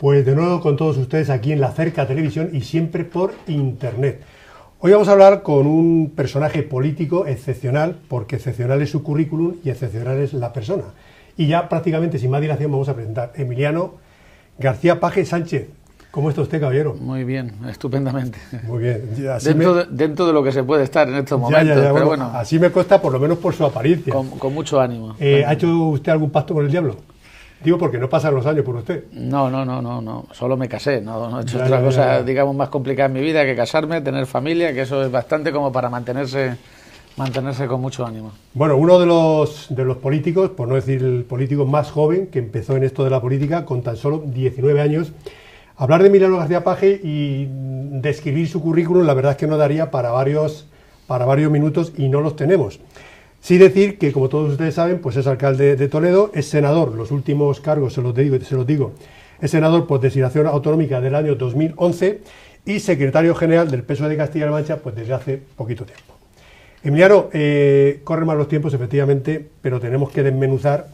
Pues de nuevo con todos ustedes aquí en La Cerca Televisión y siempre por internet. Hoy vamos a hablar con un personaje político excepcional, porque excepcional es su currículum y excepcional es la persona. Y ya prácticamente sin más dilación vamos a presentar Emiliano García Paje Sánchez. ¿Cómo está usted, caballero? Muy bien, estupendamente. Muy bien. Dentro de lo que se puede estar en estos momentos, pero bueno. Así me consta, por lo menos por su apariencia. Con mucho ánimo. ¿Ha hecho usted algún pacto con el diablo? Digo porque no pasan los años por usted. No. Solo me casé. No he hecho otra cosa, digamos, más complicada en mi vida que casarme, tener familia, que eso es bastante como para mantenerse con mucho ánimo. Bueno, uno de los políticos, por no decir el político más joven que empezó en esto de la política con tan solo 19 años. Hablar de Emiliano García Paje y describir su currículum, la verdad es que no daría para varios minutos y no los tenemos. Sí decir que, como todos ustedes saben, pues es alcalde de Toledo, es senador, los últimos cargos se los digo, es senador por designación autonómica del año 2011 y secretario general del PSOE de Castilla-La Mancha pues desde hace poquito tiempo. Emiliano, corren mal los tiempos, efectivamente, pero tenemos que desmenuzar,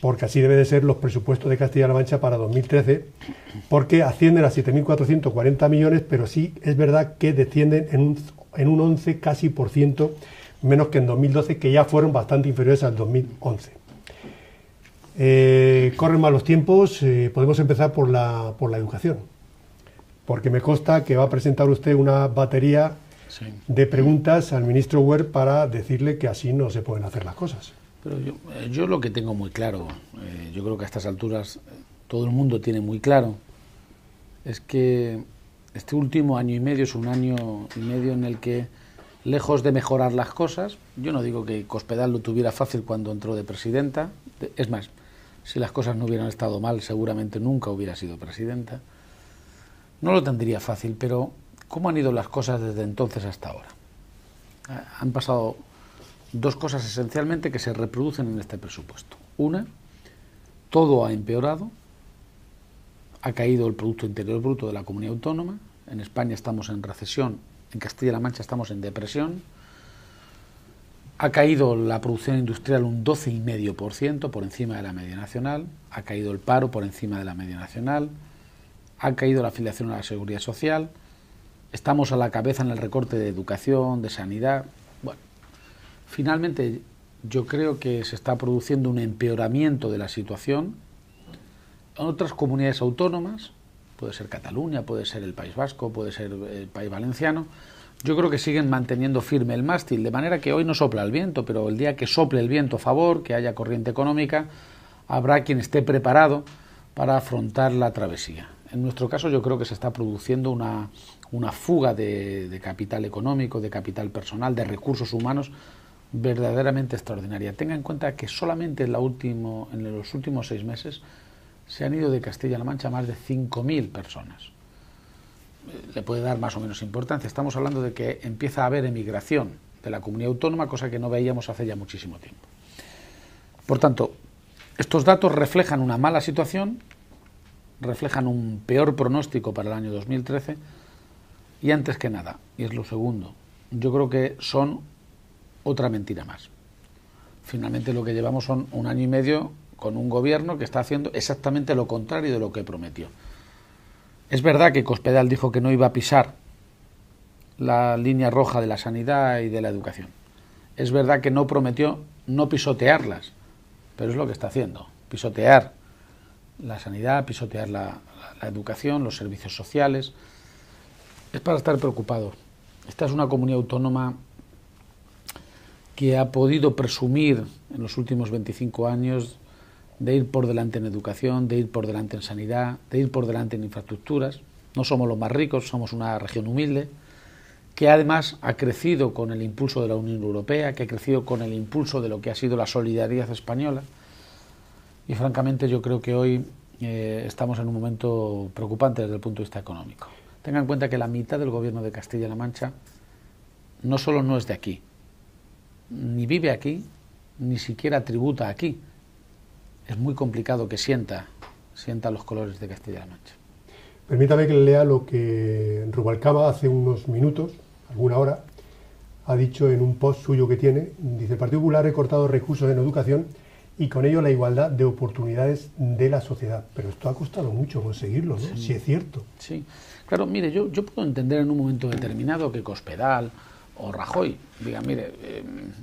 porque así debe de ser, los presupuestos de Castilla-La Mancha para 2013, porque ascienden a 7.440 millones, pero sí es verdad que descienden en un 11 casi por ciento menos que en 2012, que ya fueron bastante inferiores al 2011. Corren mal los tiempos, podemos empezar por la educación, porque me consta que va a presentar usted una batería de preguntas al ministro Wert para decirle que así no se pueden hacer las cosas. Pero yo lo que tengo muy claro, yo creo que a estas alturas todo el mundo tiene muy claro, es que este último año y medio es un año y medio en el que, lejos de mejorar las cosas, yo no digo que Cospedal lo tuviera fácil cuando entró de presidenta, es más, si las cosas no hubieran estado mal, seguramente nunca hubiera sido presidenta, no lo tendría fácil, pero ¿cómo han ido las cosas desde entonces hasta ahora? Han pasado dos cosas esencialmente que se reproducen en este presupuesto. Una, todo ha empeorado, ha caído el Producto Interior Bruto de la comunidad autónoma, en España estamos en recesión, en Castilla-La Mancha estamos en depresión, ha caído la producción industrial un 12,5% por encima de la media nacional, ha caído el paro por encima de la media nacional, ha caído la afiliación a la Seguridad Social, estamos a la cabeza en el recorte de educación, de sanidad. Bueno, finalmente yo creo que se está produciendo un empeoramiento de la situación en otras comunidades autónomas. Puede ser Cataluña, puede ser el País Vasco, puede ser el País Valenciano. Yo creo que siguen manteniendo firme el mástil, de manera que hoy no sopla el viento, pero el día que sople el viento a favor, que haya corriente económica, habrá quien esté preparado para afrontar la travesía. En nuestro caso yo creo que se está produciendo una fuga de capital económico, de capital personal, de recursos humanos verdaderamente extraordinaria. Tenga en cuenta que solamente en los últimos 6 meses se han ido de Castilla-La Mancha más de 5.000 personas. Le puede dar más o menos importancia. Estamos hablando de que empieza a haber emigración de la comunidad autónoma, cosa que no veíamos hace ya muchísimo tiempo. Por tanto, estos datos reflejan una mala situación, reflejan un peor pronóstico para el año 2013 y, antes que nada, y es lo segundo, yo creo que son otra mentira más. Finalmente lo que llevamos son un año y medio con un gobierno que está haciendo exactamente lo contrario de lo que prometió. Es verdad que Cospedal dijo que no iba a pisar la línea roja de la sanidad y de la educación. Es verdad que no prometió no pisotearlas, pero es lo que está haciendo, pisotear la sanidad, pisotear la educación, los servicios sociales. Es para estar preocupado. Esta es una comunidad autónoma que ha podido presumir en los últimos 25 años de ir por delante en educación, de ir por delante en sanidad, de ir por delante en infraestructuras. No somos los más ricos, somos una región humilde, que además ha crecido con el impulso de la Unión Europea, que ha crecido con el impulso de lo que ha sido la solidaridad española. Y francamente yo creo que hoy estamos en un momento preocupante desde el punto de vista económico. Tengan en cuenta que la mitad del gobierno de Castilla-La Mancha no solo no es de aquí, ni vive aquí, ni siquiera tributa aquí. Es muy complicado que sienta los colores de Castilla-La Mancha. Permítame que le lea lo que Rubalcaba hace unos minutos, alguna hora, ha dicho en un post suyo que tiene. Dice: el Partido Popular ha recortado recursos en educación y con ello la igualdad de oportunidades de la sociedad. Pero esto ha costado mucho conseguirlo, ¿no? Sí, es cierto. Sí, claro, mire, yo puedo entender en un momento determinado que Cospedal o Rajoy digan, mire,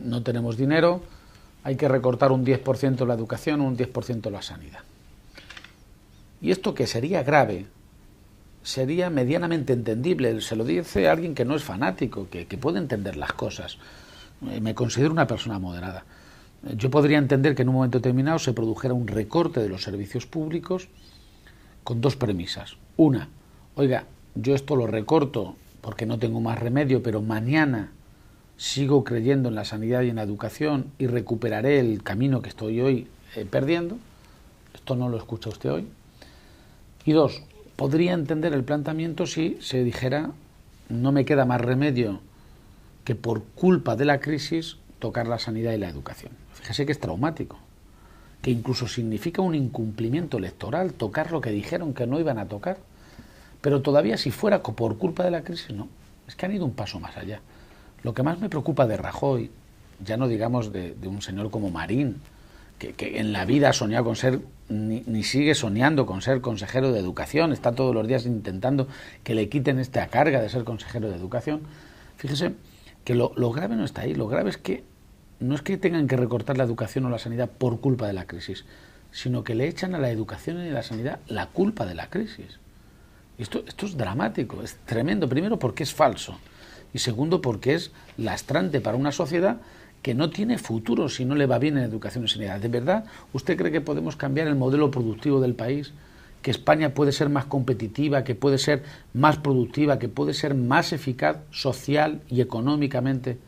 no tenemos dinero, hay que recortar un 10% la educación, un 10% la sanidad. Y esto, que sería grave, sería medianamente entendible. Se lo dice alguien que no es fanático, que puede entender las cosas. Me considero una persona moderada. Yo podría entender que en un momento determinado se produjera un recorte de los servicios públicos con dos premisas. Una, oiga, yo esto lo recorto porque no tengo más remedio, pero mañana sigo creyendo en la sanidad y en la educación y recuperaré el camino que estoy hoy perdiendo. Esto no lo escucha usted hoy. Y dos, podría entender el planteamiento si se dijera, no me queda más remedio que por culpa de la crisis tocar la sanidad y la educación. Fíjese que es traumático, que incluso significa un incumplimiento electoral tocar lo que dijeron que no iban a tocar. Pero todavía, si fuera por culpa de la crisis, no. Es que han ido un paso más allá. Lo que más me preocupa de Rajoy, ya no digamos de un señor como Marín, que en la vida ha soñado con ser, ni sigue soñando con ser consejero de educación, está todos los días intentando que le quiten esta carga de ser consejero de educación. Fíjese que lo grave no está ahí, lo grave es que no es que tengan que recortar la educación o la sanidad por culpa de la crisis, sino que le echan a la educación y a la sanidad la culpa de la crisis. Esto es dramático, es tremendo. Primero, porque es falso. Y segundo, porque es lastrante para una sociedad que no tiene futuro si no le va bien en educación y sanidad. ¿De verdad usted cree que podemos cambiar el modelo productivo del país? ¿Que España puede ser más competitiva, que puede ser más productiva, que puede ser más eficaz social y económicamente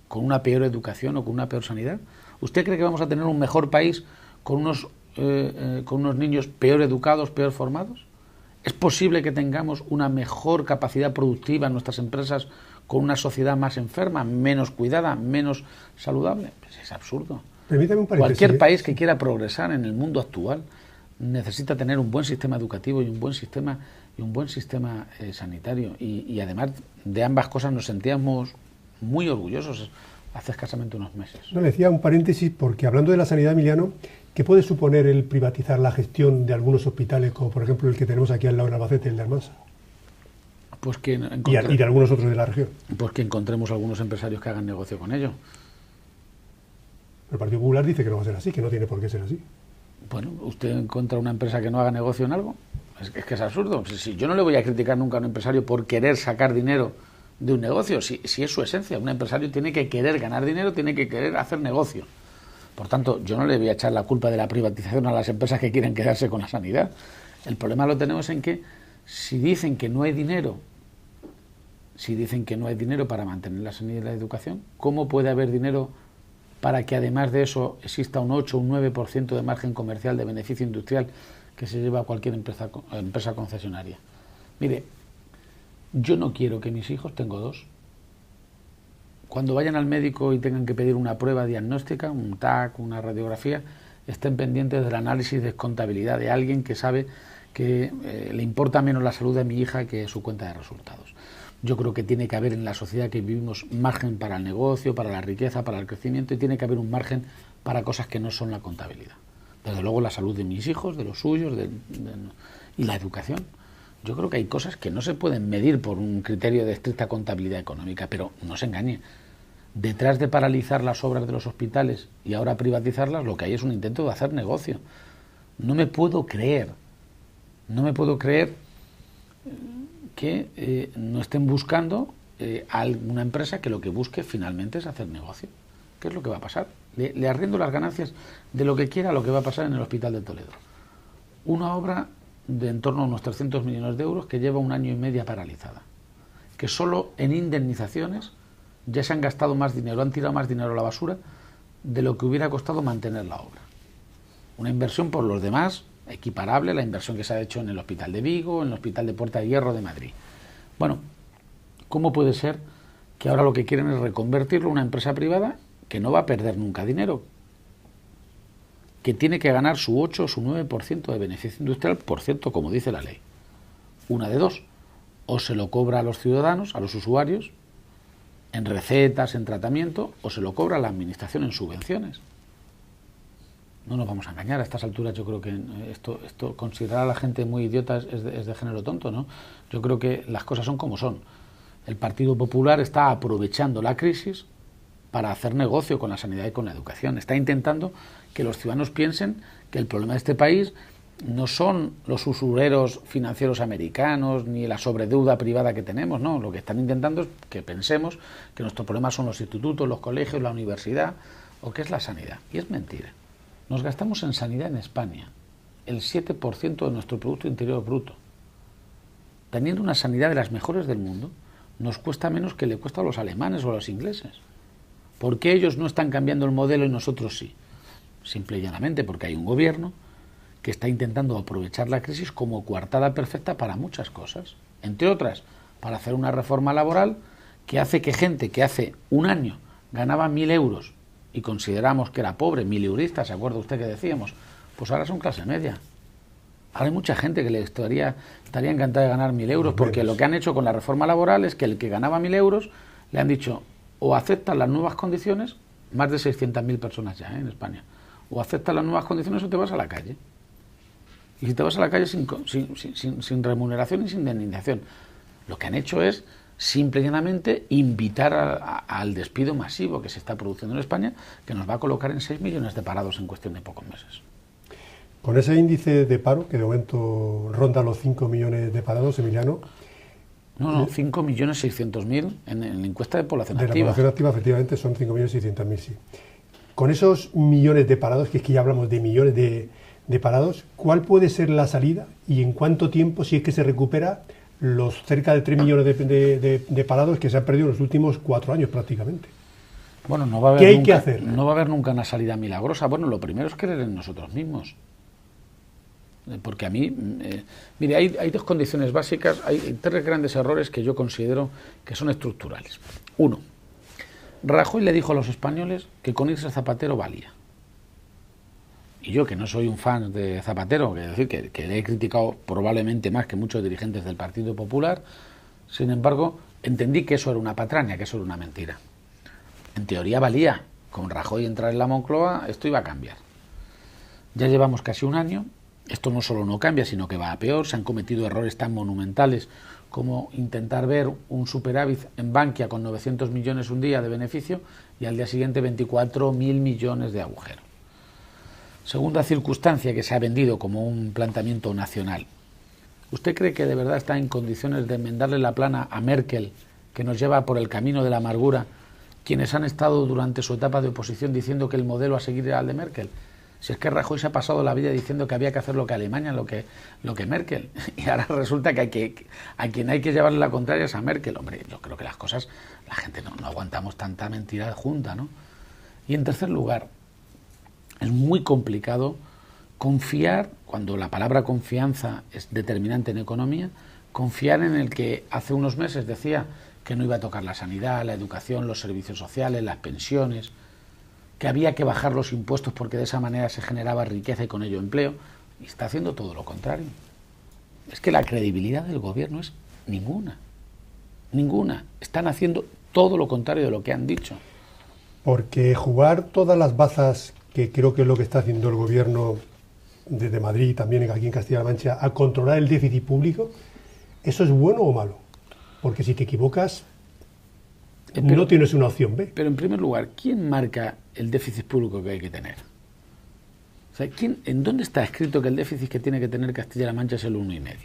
con una peor educación o con una peor sanidad? ¿Usted cree que vamos a tener un mejor país con unos niños peor educados, peor formados? ¿Es posible que tengamos una mejor capacidad productiva en nuestras empresas con una sociedad más enferma, menos cuidada, menos saludable? Pues es absurdo. Permítame un paréntesis. Cualquier país que quiera progresar en el mundo actual necesita tener un buen sistema educativo y un buen sistema sanitario. Y además de ambas cosas nos sentíamos muy orgullosos hace escasamente unos meses. No, le decía un paréntesis porque, hablando de la sanidad, Emiliano, ¿qué puede suponer el privatizar la gestión de algunos hospitales, como por ejemplo el que tenemos aquí al lado en Albacete, el de Almansa? Pues que y de algunos otros de la región. Pues que encontremos algunos empresarios que hagan negocio con ello. El Partido Popular dice que no va a ser así, que no tiene por qué ser así. Bueno, ¿usted encuentra una empresa que no haga negocio en algo? Es que es absurdo. Si yo no le voy a criticar nunca a un empresario por querer sacar dinero de un negocio, si es su esencia. Un empresario tiene que querer ganar dinero, tiene que querer hacer negocio. Por tanto, yo no le voy a echar la culpa de la privatización a las empresas que quieren quedarse con la sanidad. El problema lo tenemos en que si dicen que no hay dinero para mantener la sanidad y la educación, ¿cómo puede haber dinero para que además de eso exista un 8 o un 9% de margen comercial de beneficio industrial que se lleva a cualquier empresa concesionaria? Mire, yo no quiero que mis hijos, tengo dos, cuando vayan al médico y tengan que pedir una prueba diagnóstica, un TAC, una radiografía, estén pendientes del análisis de contabilidad de alguien que sabe que le importa menos la salud de mi hija que su cuenta de resultados. Yo creo que tiene que haber en la sociedad que vivimos margen para el negocio, para la riqueza, para el crecimiento, y tiene que haber un margen para cosas que no son la contabilidad. Desde luego la salud de mis hijos, de los suyos, y la educación. Yo creo que hay cosas que no se pueden medir por un criterio de estricta contabilidad económica, pero no se engañe. Detrás de paralizar las obras de los hospitales y ahora privatizarlas, lo que hay es un intento de hacer negocio. No me puedo creer que no estén buscando a alguna empresa que lo que busque finalmente es hacer negocio. ¿Qué es lo que va a pasar? Le arriendo las ganancias de lo que quiera a lo que va a pasar en el Hospital de Toledo. Una obra de en torno a unos 300 millones de euros que lleva 1 año y medio paralizada. Que solo en indemnizaciones ya se han gastado más dinero, han tirado más dinero a la basura de lo que hubiera costado mantener la obra. Una inversión por los demás equiparable a la inversión que se ha hecho en el Hospital de Vigo, en el Hospital de Puerta de Hierro de Madrid. Bueno, ¿cómo puede ser que ahora lo que quieren es reconvertirlo en una empresa privada que no va a perder nunca dinero, que tiene que ganar su 8 o su 9% de beneficio industrial, por cierto, como dice la ley? Una de dos: o se lo cobra a los ciudadanos, a los usuarios, en recetas, en tratamiento, o se lo cobra a la administración en subvenciones. No nos vamos a engañar, a estas alturas yo creo que esto considerar a la gente muy idiota es de género tonto, ¿no? Yo creo que las cosas son como son. El Partido Popular está aprovechando la crisis para hacer negocio con la sanidad y con la educación. Está intentando que los ciudadanos piensen que el problema de este país no son los usureros financieros americanos ni la sobredeuda privada que tenemos, no. Lo que están intentando es que pensemos que nuestro problema son los institutos, los colegios, la universidad o que es la sanidad. Y es mentira. Nos gastamos en sanidad en España el 7% de nuestro Producto Interior Bruto. Teniendo una sanidad de las mejores del mundo, nos cuesta menos que le cuesta a los alemanes o a los ingleses. ¿Por qué ellos no están cambiando el modelo y nosotros sí? Simple y llanamente porque hay un gobierno que está intentando aprovechar la crisis como coartada perfecta para muchas cosas. Entre otras, para hacer una reforma laboral que hace que gente que hace un año ganaba 1.000 euros y consideramos que era pobre, mileurista, ¿se acuerda usted que decíamos? Pues ahora son clase media. Ahora hay mucha gente que estaría encantada de ganar 1.000 euros, porque lo que han hecho con la reforma laboral es que el que ganaba 1.000 euros le han dicho o aceptas las nuevas condiciones, más de 600.000 personas ya en España, o aceptas las nuevas condiciones o te vas a la calle. Y si te vas a la calle sin remuneración y sin indemnización, lo que han hecho es simple y llanamente invitar al despido masivo que se está produciendo en España, que nos va a colocar en 6 millones de parados en cuestión de pocos meses. Con ese índice de paro, que de momento ronda los 5 millones de parados, Emiliano... No, 5.600.000 en la encuesta de población activa. De la población activa, efectivamente, son 5.600.000, sí. Con esos millones de parados, que es que ya hablamos de millones de parados, ¿cuál puede ser la salida y en cuánto tiempo, si es que se recupera los cerca de 3 millones de parados que se han perdido en los últimos 4 años prácticamente? Bueno, no va a haber ¿Qué hay nunca, que hacer? No va a haber nunca una salida milagrosa. Bueno, lo primero es creer en nosotros mismos. Porque a mí, mire, hay dos condiciones básicas, hay 3 grandes errores que yo considero que son estructurales. Uno, Rajoy le dijo a los españoles que con irse Zapatero valía. Y yo, que no soy un fan de Zapatero, es decir, que le he criticado probablemente más que muchos dirigentes del Partido Popular, sin embargo, entendí que eso era una patraña, que eso era una mentira. En teoría valía. Con Rajoy entrar en la Moncloa, esto iba a cambiar. Ya llevamos casi un año. Esto no solo no cambia, sino que va a peor. Se han cometido errores tan monumentales como intentar ver un superávit en Bankia con 900 millones un día de beneficio y al día siguiente 24.000 millones de agujero. Segunda circunstancia que se ha vendido como un planteamiento nacional. ¿Usted cree que de verdad está en condiciones de enmendarle la plana a Merkel, que nos lleva por el camino de la amargura, quienes han estado durante su etapa de oposición diciendo que el modelo a seguir era el de Merkel? Si es que Rajoy se ha pasado la vida diciendo que había que hacer lo que Alemania, lo que Merkel. Y ahora resulta que a quien hay que llevarle la contraria es a Merkel. Hombre, yo creo que las cosas, la gente no aguantamos tanta mentira junta, ¿no? Y en tercer lugar, es muy complicado confiar, cuando la palabra confianza es determinante en economía, confiar en el que hace unos meses decía que no iba a tocar la sanidad, la educación, los servicios sociales, las pensiones, que había que bajar los impuestos porque de esa manera se generaba riqueza y con ello empleo, y está haciendo todo lo contrario. Es que la credibilidad del gobierno es ninguna. Ninguna. Están haciendo todo lo contrario de lo que han dicho. Porque jugar todas las bazas, que creo que es lo que está haciendo el gobierno desde Madrid y también aquí en Castilla-La Mancha, a controlar el déficit público, ¿eso es bueno o malo? Porque si te equivocas, no tienes una opción B. Pero en primer lugar, ¿quién marca el déficit público que hay que tener? O sea, ¿en dónde está escrito que el déficit que tiene que tener Castilla-La Mancha es el 1,5?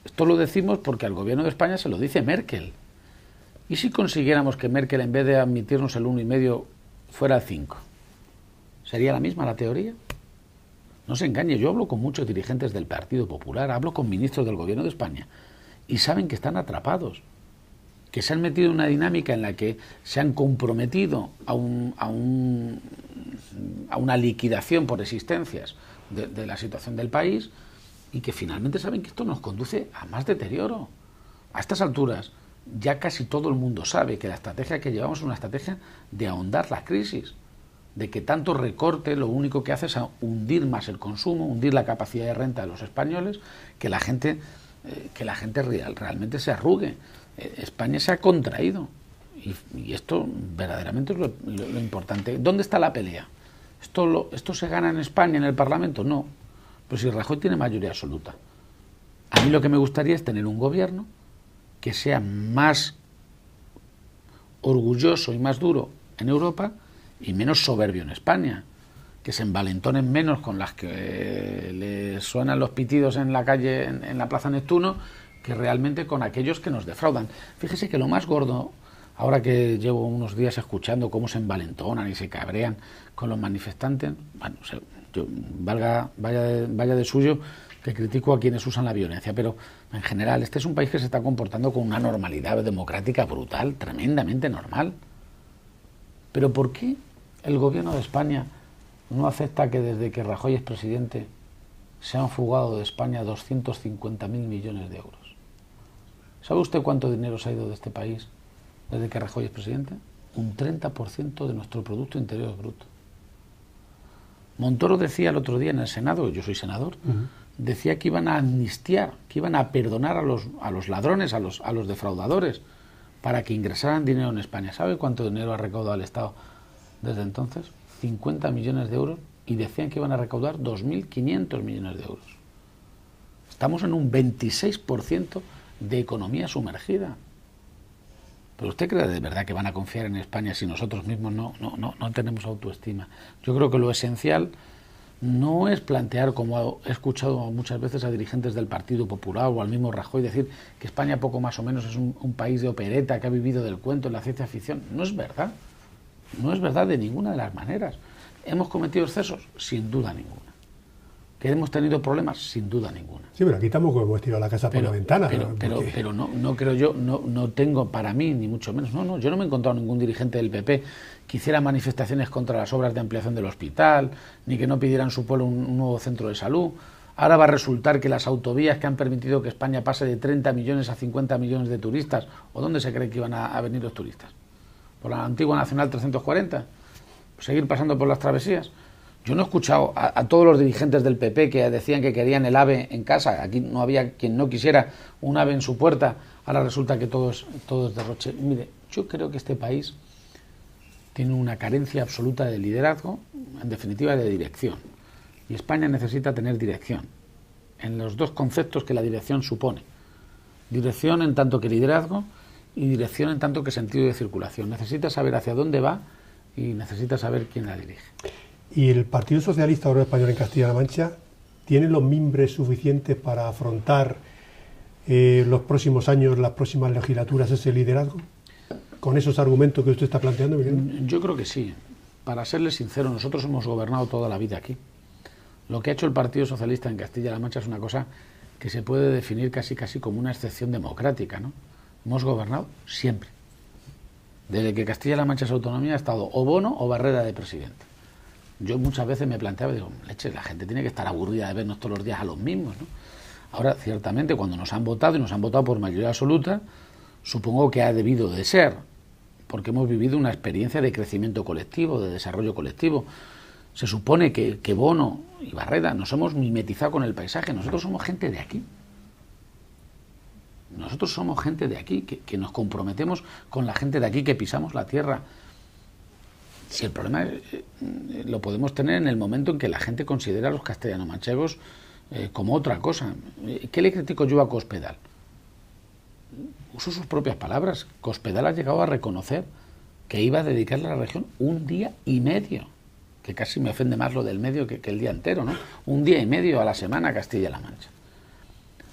Esto lo decimos porque al gobierno de España se lo dice Merkel. ¿Y si consiguiéramos que Merkel, en vez de admitirnos el 1,5, fuera el 5? ¿Sería la misma la teoría? No se engañe, yo hablo con muchos dirigentes del Partido Popular, hablo con ministros del gobierno de España y saben que están atrapados, que se han metido en una dinámica en la que se han comprometido a una liquidación por existencias de la situación del país y que finalmente saben que esto nos conduce a más deterioro. A estas alturas ya casi todo el mundo sabe que la estrategia que llevamos es una estrategia de ahondar la crisis, de que tanto recorte lo único que hace es hundir más el consumo, hundir la capacidad de renta de los españoles, que la gente realmente se arrugue. España se ha contraído y esto verdaderamente es lo importante. ¿Dónde está la pelea? ¿Esto se gana en España, en el Parlamento? No. Pero si Rajoy tiene mayoría absoluta. A mí lo que me gustaría es tener un gobierno que sea más orgulloso y más duro en Europa y menos soberbio en España, que se envalentonen menos con las que le suenan los pitidos en la calle, en la Plaza Neptuno, que realmente con aquellos que nos defraudan. Fíjese que lo más gordo, ahora que llevo unos días escuchando cómo se envalentonan y se cabrean con los manifestantes, bueno, vaya de suyo que critico a quienes usan la violencia, pero en general este es un país que se está comportando con una normalidad democrática brutal, tremendamente normal. Pero ¿por qué el gobierno de España no acepta que desde que Rajoy es presidente se han fugado de España 250.000 millones de euros? ¿Sabe usted cuánto dinero se ha ido de este país desde que Rajoy es presidente? Un 30% de nuestro Producto Interior Bruto. Montoro decía el otro día en el Senado, yo soy senador, decía que iban a amnistiar, que iban a perdonar a los ladrones, a los defraudadores, para que ingresaran dinero en España. ¿Sabe cuánto dinero ha recaudado el Estado desde entonces? 50 millones de euros, y decían que iban a recaudar 2.500 millones de euros. Estamos en un 26% de economía sumergida. ¿Pero usted cree de verdad que van a confiar en España si nosotros mismos no tenemos autoestima? Yo creo que lo esencial no es plantear, como he escuchado muchas veces a dirigentes del Partido Popular o al mismo Rajoy decir que España poco más o menos es un país de opereta que ha vivido del cuento en la ciencia ficción. No es verdad. No es verdad de ninguna de las maneras. ¿Hemos cometido excesos? Sin duda ninguna. ¿Que hemos tenido problemas? Sin duda ninguna. Sí, pero aquí tampoco hemos tirado la casa por la ventana. Pero no creo yo, no tengo para mí, ni mucho menos, yo no me he encontrado ningún dirigente del PP que hiciera manifestaciones contra las obras de ampliación del hospital, ni que no pidieran en su pueblo un nuevo centro de salud. Ahora va a resultar que las autovías que han permitido que España pase de 30 millones a 50 millones de turistas, ¿o dónde se cree que iban a venir los turistas? ¿Por la antigua Nacional 340? ¿Seguir pasando por las travesías? Yo no he escuchado a todos los dirigentes del PP que decían que querían el AVE en casa. Aquí no había quien no quisiera un AVE en su puerta. Ahora resulta que todo es derroche. Mire, yo creo que este país tiene una carencia absoluta de liderazgo, en definitiva de dirección. Y España necesita tener dirección, en los dos conceptos que la dirección supone. Dirección en tanto que liderazgo y dirección en tanto que sentido de circulación. Necesita saber hacia dónde va y necesita saber quién la dirige. ¿Y el Partido Socialista Obrero Español en Castilla-La Mancha tiene los mimbres suficientes para afrontar los próximos años, las próximas legislaturas, ese liderazgo? ¿Con esos argumentos que usted está planteando, Miguel? Yo creo que sí. Para serle sincero, nosotros hemos gobernado toda la vida aquí. Lo que ha hecho el Partido Socialista en Castilla-La Mancha es una cosa que se puede definir casi como una excepción democrática, ¿no? Hemos gobernado siempre. Desde que Castilla-La Mancha es autonomía ha estado o Bono o Barreda de presidente. Yo muchas veces me planteaba, digo, leche, la gente tiene que estar aburrida de vernos todos los días a los mismos, ¿no? Ahora, ciertamente, cuando nos han votado, y nos han votado por mayoría absoluta, supongo que ha debido de ser, porque hemos vivido una experiencia de crecimiento colectivo, de desarrollo colectivo. Se supone que Bono y Barreda nos hemos mimetizado con el paisaje. Nosotros somos gente de aquí. Nosotros somos gente de aquí, que nos comprometemos con la gente de aquí, que pisamos la tierra. Si el problema lo podemos tener en el momento en que la gente considera a los castellano-manchegos como otra cosa. ¿Qué le critico yo a Cospedal? Uso sus propias palabras. Cospedal ha llegado a reconocer que iba a dedicarle a la región un día y medio, que casi me ofende más lo del medio que el día entero, ¿no? Un día y medio a la semana a Castilla-La Mancha.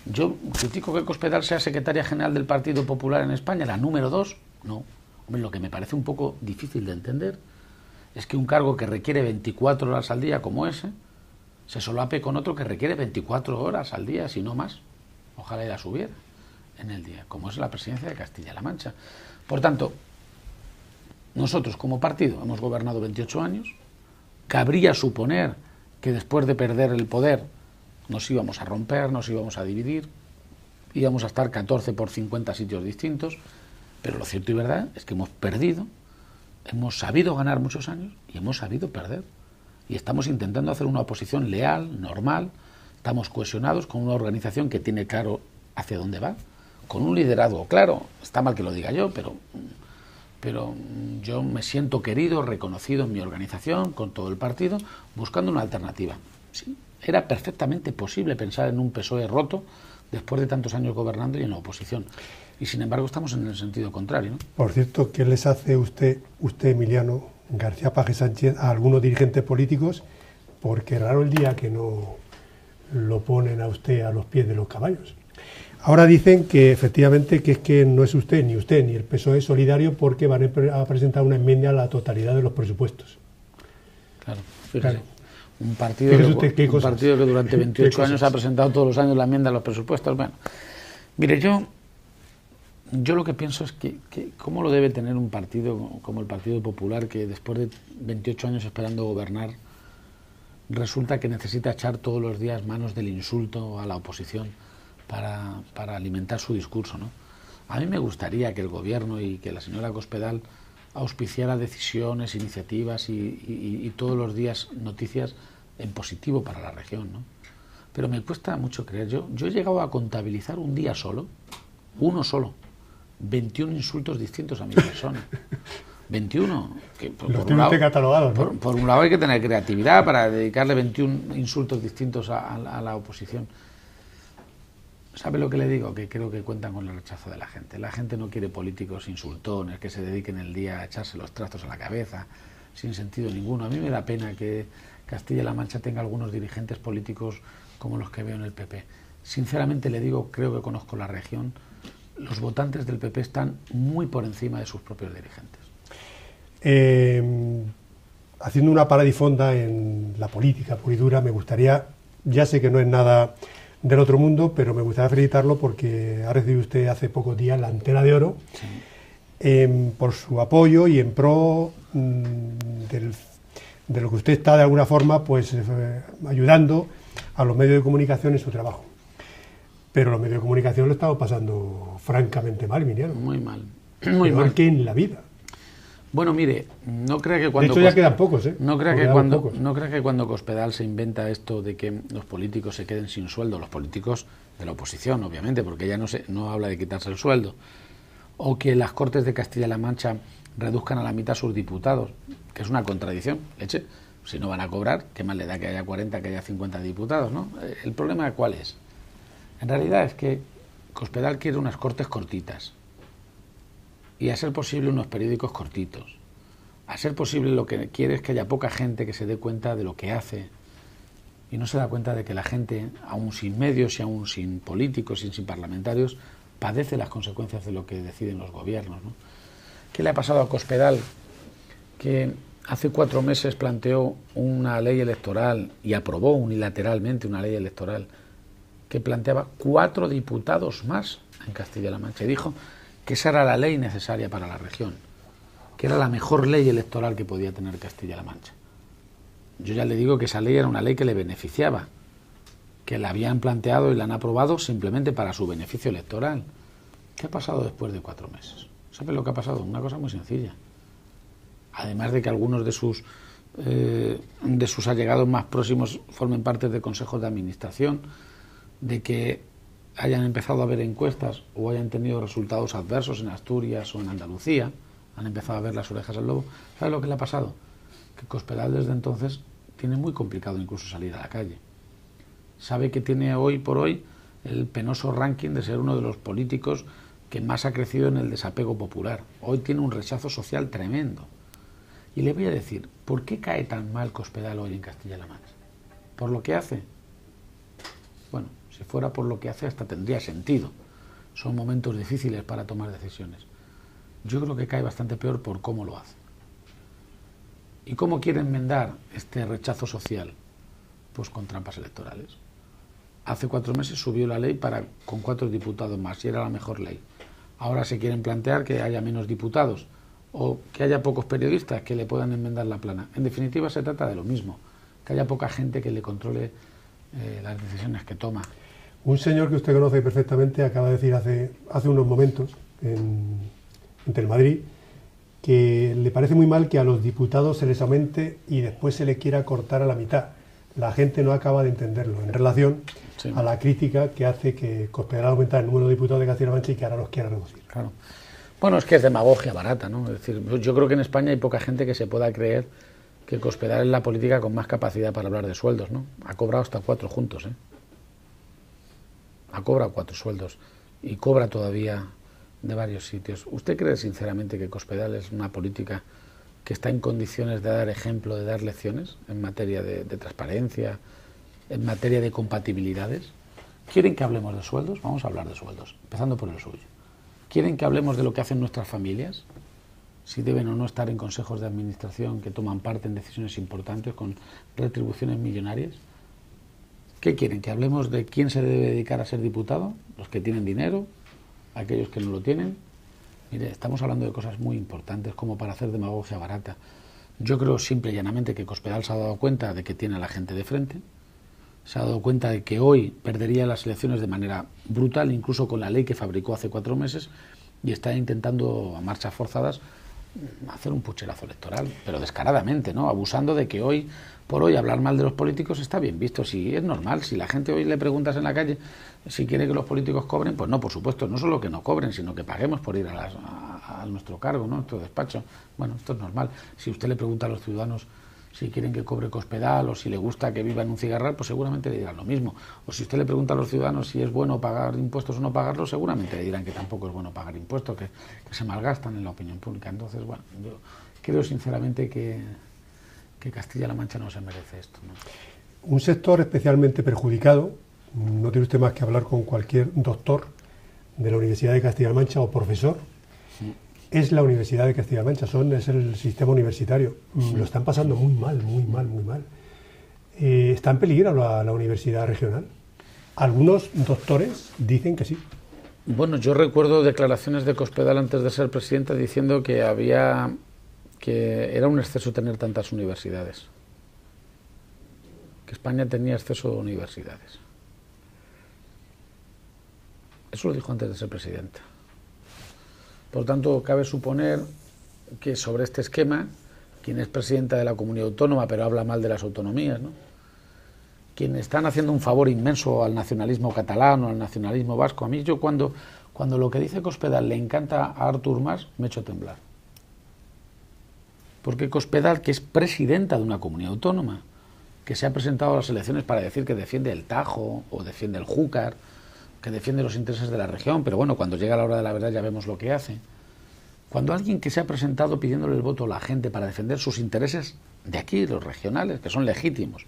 ¿Yo critico que Cospedal sea secretaria general del Partido Popular en España, la número 2? No. Hombre, lo que me parece un poco difícil de entender es que un cargo que requiere 24 horas al día como ese, se solape con otro que requiere 24 horas al día, si no más. Ojalá ya subiera en el día, como es la presidencia de Castilla-La Mancha. Por tanto, nosotros como partido hemos gobernado 28 años, cabría suponer que después de perder el poder nos íbamos a romper, nos íbamos a dividir, íbamos a estar 14 por 50 sitios distintos, pero lo cierto y verdad es que hemos perdido, hemos sabido ganar muchos años y hemos sabido perder. Y estamos intentando hacer una oposición leal, normal, estamos cohesionados con una organización que tiene claro hacia dónde va, con un liderazgo claro. Está mal que lo diga yo, pero pero yo me siento querido, reconocido en mi organización, con todo el partido, buscando una alternativa. Sí, era perfectamente posible pensar en un PSOE roto después de tantos años gobernando y en la oposición. Y sin embargo estamos en el sentido contrario, ¿no? Por cierto, ¿qué les hace usted, Emiliano García Paje Sánchez, a algunos dirigentes políticos? Porque raro el día que no lo ponen a usted a los pies de los caballos. Ahora dicen que efectivamente que es que no es usted ni el PSOE solidario porque van a presentar una enmienda a la totalidad de los presupuestos. Claro, fíjese. Claro. Un partido que durante 28 años ha presentado todos los años la enmienda a los presupuestos. Bueno, mire, yo lo que pienso es que cómo lo debe tener un partido como el Partido Popular, que después de 28 años esperando gobernar, resulta que necesita echar todos los días manos del insulto a la oposición para alimentar su discurso, ¿no? A mí me gustaría que el gobierno y que la señora Cospedal auspiciara decisiones, iniciativas y todos los días noticias en positivo para la región, ¿no? Pero me cuesta mucho creer. Yo he llegado a contabilizar un día solo, uno solo, 21 insultos distintos a mi persona. 21. Que los tiene usted catalogados, ¿no? Por un lado hay que tener creatividad para dedicarle 21 insultos distintos a la oposición. ¿Sabe lo que le digo? Que creo que cuentan con el rechazo de la gente. La gente no quiere políticos insultones que se dediquen el día a echarse los trastos a la cabeza sin sentido ninguno. A mí me da pena que Castilla-La Mancha tenga algunos dirigentes políticos como los que veo en el PP. Sinceramente le digo, creo que conozco la región, los votantes del PP están muy por encima de sus propios dirigentes. Haciendo una paradifonda en la política pura y dura, me gustaría, ya sé que no es nada del otro mundo, pero me gustaría felicitarlo porque ha recibido usted hace pocos días la Antena de Oro, sí, por su apoyo y en pro de lo que usted está de alguna forma pues ayudando a los medios de comunicación en su trabajo. Pero los medios de comunicación lo estamos pasando francamente mal, Emiliano. Muy mal. Muy mal. Que en la vida. Bueno, mire, no crea que cuando... De hecho ya quedan pocos, ¿eh? No crea que cuando Cospedal se inventa esto de que los políticos se queden sin sueldo, los políticos de la oposición, obviamente, porque ella no habla de quitarse el sueldo, o que las Cortes de Castilla-La Mancha reduzcan a la mitad sus diputados, que es una contradicción, leche. Si no van a cobrar, ¿qué más le da que haya 40, que haya 50 diputados, ¿no? ¿El problema cuál es? En realidad es que Cospedal quiere unas Cortes cortitas y a ser posible unos periódicos cortitos. A ser posible lo que quiere es que haya poca gente que se dé cuenta de lo que hace y no se da cuenta de que la gente, aún sin medios y aún sin políticos y sin parlamentarios, padece las consecuencias de lo que deciden los gobiernos, ¿no? ¿Qué le ha pasado a Cospedal? Que hace 4 meses planteó una ley electoral y aprobó unilateralmente una ley electoral que planteaba 4 diputados más en Castilla-La Mancha y dijo que esa era la ley necesaria para la región, que era la mejor ley electoral que podía tener Castilla-La Mancha. Yo ya le digo que esa ley era una ley que le beneficiaba, que la habían planteado y la han aprobado simplemente para su beneficio electoral. ¿Qué ha pasado después de 4 meses? ¿Sabe lo que ha pasado? Una cosa muy sencilla. Además de que algunos de sus allegados más próximos formen parte de consejos de administración, de que hayan empezado a haber encuestas o hayan tenido resultados adversos en Asturias o en Andalucía, han empezado a ver las orejas al lobo. ¿Sabe lo que le ha pasado? Que Cospedal desde entonces tiene muy complicado incluso salir a la calle. Sabe que tiene hoy por hoy el penoso ranking de ser uno de los políticos que más ha crecido en el desapego popular. Hoy tiene un rechazo social tremendo. Y le voy a decir, ¿por qué cae tan mal Cospedal hoy en Castilla-La Mancha? ¿Por lo que hace? Bueno, si fuera por lo que hace hasta tendría sentido. Son momentos difíciles para tomar decisiones. Yo creo que cae bastante peor por cómo lo hace. ¿Y cómo quiere enmendar este rechazo social? Pues con trampas electorales. Hace 4 meses subió la ley con 4 diputados más y era la mejor ley. Ahora se quieren plantear que haya menos diputados o que haya pocos periodistas que le puedan enmendar la plana. En definitiva se trata de lo mismo, que haya poca gente que le controle las decisiones que toma. Un señor que usted conoce perfectamente acaba de decir hace unos momentos en Telemadrid que le parece muy mal que a los diputados se les aumente y después se les quiera cortar a la mitad. La gente no acaba de entenderlo en relación a la crítica que hace que Cospedal aumentar el número de diputados de Castilla-La Mancha y que ahora los quiera reducir. Claro. Bueno, es que es demagogia barata, ¿no? Es decir, yo creo que en España hay poca gente que se pueda creer que Cospedal es la política con más capacidad para hablar de sueldos, ¿no? Ha cobrado hasta 4 juntos, ¿eh? Ha cobrado 4 sueldos y cobra todavía de varios sitios. ¿Usted cree sinceramente que Cospedal es una política que está en condiciones de dar ejemplo, de dar lecciones en materia de transparencia, en materia de compatibilidades? ¿Quieren que hablemos de sueldos? Vamos a hablar de sueldos, empezando por el suyo. ¿Quieren que hablemos de lo que hacen nuestras familias? Si deben o no estar en consejos de administración que toman parte en decisiones importantes con retribuciones millonarias. ¿Qué quieren? ¿Que hablemos de quién se debe dedicar a ser diputado? Los que tienen dinero, aquellos que no lo tienen. Mire, estamos hablando de cosas muy importantes como para hacer demagogia barata. Yo creo simple y llanamente que Cospedal se ha dado cuenta de que tiene a la gente de frente, se ha dado cuenta de que hoy perdería las elecciones de manera brutal, incluso con la ley que fabricó hace 4 meses, y está intentando a marchas forzadas hacer un pucherazo electoral, pero descaradamente, ¿no? Abusando de que hoy por hoy hablar mal de los políticos está bien visto. Si es normal, si la gente hoy le preguntas en la calle si quiere que los políticos cobren, pues no, por supuesto, no solo que no cobren, sino que paguemos por ir a nuestro cargo, ¿no? Nuestro despacho. Bueno, esto es normal. Si usted le pregunta a los ciudadanos si quieren que cobre Cospedal o si le gusta que viva en un cigarral, pues seguramente le dirán lo mismo. O si usted le pregunta a los ciudadanos si es bueno pagar impuestos o no pagarlos, seguramente le dirán que tampoco es bueno pagar impuestos, que se malgastan en la opinión pública. Entonces, bueno, yo creo sinceramente que Castilla-La Mancha no se merece esto, ¿no? Un sector especialmente perjudicado, no tiene usted más que hablar con cualquier doctor de la Universidad de Castilla-La Mancha o profesor, es la Universidad de Castilla-La Mancha, es el sistema universitario. Lo están pasando muy mal, muy mal, muy mal. ¿Está en peligro la universidad regional? Algunos doctores dicen que sí. Bueno, yo recuerdo declaraciones de Cospedal antes de ser presidente diciendo que era un exceso tener tantas universidades, que España tenía exceso de universidades. Eso lo dijo antes de ser presidente. Por tanto, cabe suponer que sobre este esquema, quien es presidenta de la comunidad autónoma, pero habla mal de las autonomías, ¿no? Quienes están haciendo un favor inmenso al nacionalismo catalán o al nacionalismo vasco. A mí, yo cuando lo que dice Cospedal le encanta a Artur Mas, me echo a temblar. Porque Cospedal, que es presidenta de una comunidad autónoma, que se ha presentado a las elecciones para decir que defiende el Tajo o defiende el Júcar, que defiende los intereses de la región, pero bueno, cuando llega la hora de la verdad ya vemos lo que hace. Cuando alguien que se ha presentado pidiéndole el voto a la gente para defender sus intereses de aquí, los regionales, que son legítimos,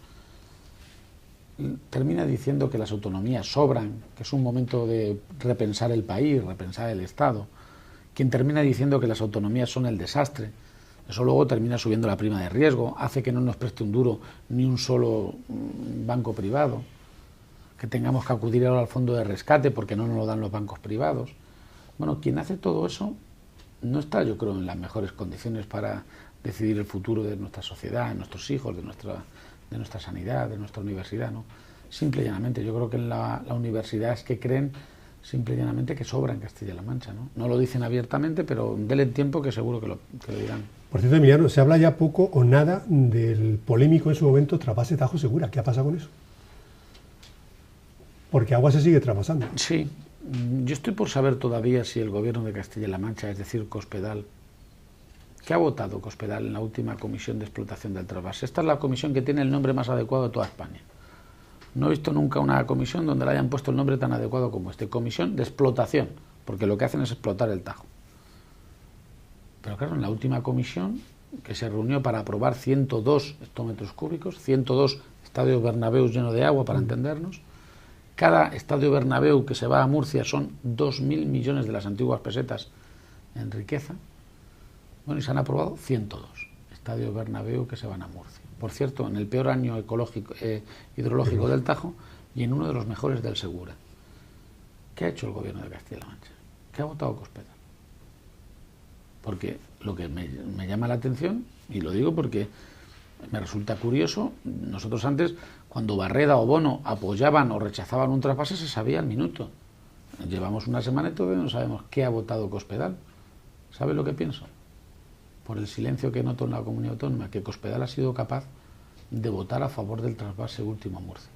termina diciendo que las autonomías sobran, que es un momento de repensar el país, repensar el Estado, quien termina diciendo que las autonomías son el desastre, eso luego termina subiendo la prima de riesgo, hace que no nos preste un duro ni un solo banco privado, que tengamos que acudir ahora al fondo de rescate porque no nos lo dan los bancos privados. Bueno, quien hace todo eso no está, yo creo, en las mejores condiciones para decidir el futuro de nuestra sociedad, de nuestros hijos, de nuestra sanidad, de nuestra universidad, ¿no? Simple y llanamente, yo creo que en la universidad es que creen simple y llanamente que sobra en Castilla-La Mancha, ¿no? No lo dicen abiertamente, pero denle tiempo que seguro que lo dirán. Por cierto, Emiliano, se habla ya poco o nada del polémico en su momento trasvase Tajo Segura. ¿Qué ha pasado con eso? Porque agua se sigue trasvasando. Sí, yo estoy por saber todavía si el gobierno de Castilla-La Mancha, es decir, Cospedal, ¿qué ha votado Cospedal en la última comisión de explotación del trasvase? Esta es la comisión que tiene el nombre más adecuado de toda España. No he visto nunca una comisión donde le hayan puesto el nombre tan adecuado como este. Comisión de explotación, porque lo que hacen es explotar el Tajo. Pero claro, en la última comisión, que se reunió para aprobar 102 hectómetros cúbicos, 102 estadios Bernabéu llenos de agua, para entendernos. Cada estadio Bernabéu que se va a Murcia son 2.000 millones de las antiguas pesetas en riqueza. Bueno, y se han aprobado 102 estadios Bernabéu que se van a Murcia. Por cierto, en el peor año hidrológico del Tajo y en uno de los mejores del Segura. ¿Qué ha hecho el gobierno de Castilla-La Mancha? ¿Qué ha votado Cospedal? Porque lo que me llama la atención, y lo digo porque me resulta curioso, nosotros antes, cuando Barreda o Bono apoyaban o rechazaban un trasvase, se sabía al minuto. Llevamos una semana y todavía no sabemos qué ha votado Cospedal. ¿Sabe lo que pienso? Por el silencio que noto en la comunidad autónoma, que Cospedal ha sido capaz de votar a favor del trasvase último a Murcia.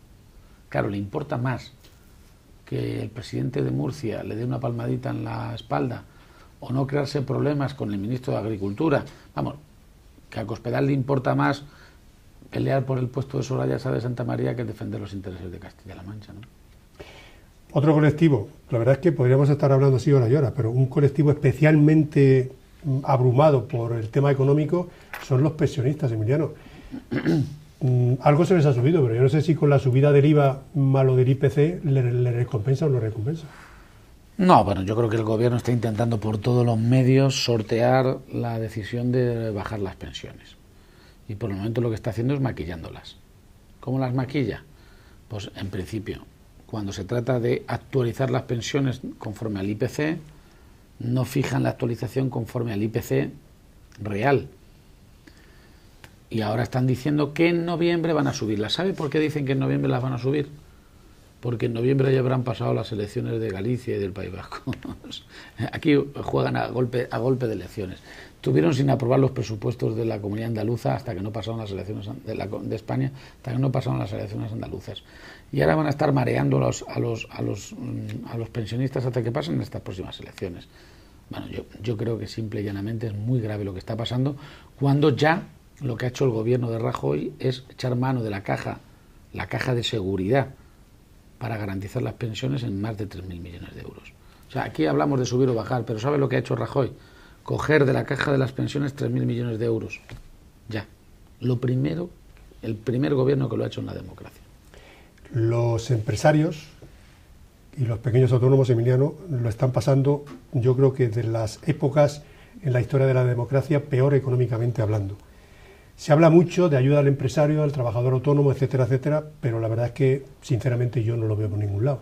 Claro, le importa más que el presidente de Murcia le dé una palmadita en la espalda o no crearse problemas con el ministro de Agricultura. Vamos, que a Cospedal le importa más pelear por el puesto de Soraya Sáenz de Santa María que defender los intereses de Castilla-La Mancha, ¿no? Otro colectivo, la verdad es que podríamos estar hablando así horas y horas, pero un colectivo especialmente abrumado por el tema económico son los pensionistas, Emiliano. Algo se les ha subido, pero yo no sé si con la subida del IVA más lo del IPC le recompensa o no recompensa. No, bueno, yo creo que el gobierno está intentando por todos los medios sortear la decisión de bajar las pensiones. Y por el momento lo que está haciendo es maquillándolas. ¿Cómo las maquilla? Pues en principio, cuando se trata de actualizar las pensiones conforme al IPC, no fijan la actualización conforme al IPC real. Y ahora están diciendo que en noviembre van a subirlas. ¿Sabe por qué dicen que en noviembre las van a subir? Porque en noviembre ya habrán pasado las elecciones de Galicia y del País Vasco. Aquí juegan a golpe de elecciones. Estuvieron sin aprobar los presupuestos de la Comunidad Andaluza hasta que no pasaron las elecciones de España, hasta que no pasaron las elecciones andaluzas. Y ahora van a estar mareando a los pensionistas hasta que pasen estas próximas elecciones. Bueno, yo creo que simple y llanamente es muy grave lo que está pasando, cuando ya lo que ha hecho el gobierno de Rajoy es echar mano de la caja de seguridad, para garantizar las pensiones en más de 3.000 millones de euros. O sea, aquí hablamos de subir o bajar, pero ¿sabe lo que ha hecho Rajoy? Coger de la caja de las pensiones 3.000 millones de euros. Ya. Lo primero, el primer gobierno que lo ha hecho en la democracia. Los empresarios y los pequeños autónomos, Emiliano, lo están pasando, yo creo que de las épocas en la historia de la democracia peor económicamente hablando. Se habla mucho de ayuda al empresario, al trabajador autónomo, etcétera, etcétera, pero la verdad es que, sinceramente, yo no lo veo por ningún lado.